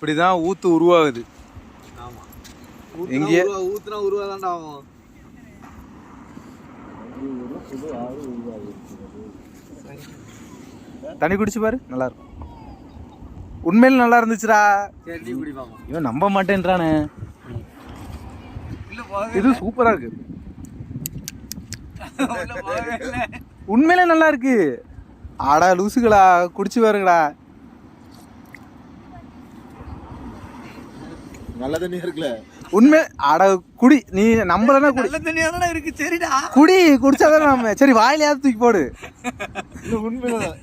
இப்படிதான் ஊத்து உருவாகுது. ஆமா, எங்கே ஊத்துனா உருவாதான்டா ஆகும். தண்ணி குடிச்சு பாரு, நல்லா இருக்கும். உண்மையில நல்லா இருந்துச்சுடா. சரி குடி பாப்போம். இவன் நம்ப மாட்டேன்றானே. இது சூப்பரா இருக்கு, உண்மையிலே நல்லா இருக்கு. ஆடா லூசுகளா, குடிச்சு பாருங்கடா. நல்ல தண்ணியா இருக்குல்ல உண்மை. ஆட குடி, நீ நம்பலன்னா குடி. நல்ல தண்ணியா தான் இருக்கு. சரிடா குடி, குடிச்சாதான் நாம. சரி வாயிலையாவது தூக்கி போடு. உண்மையில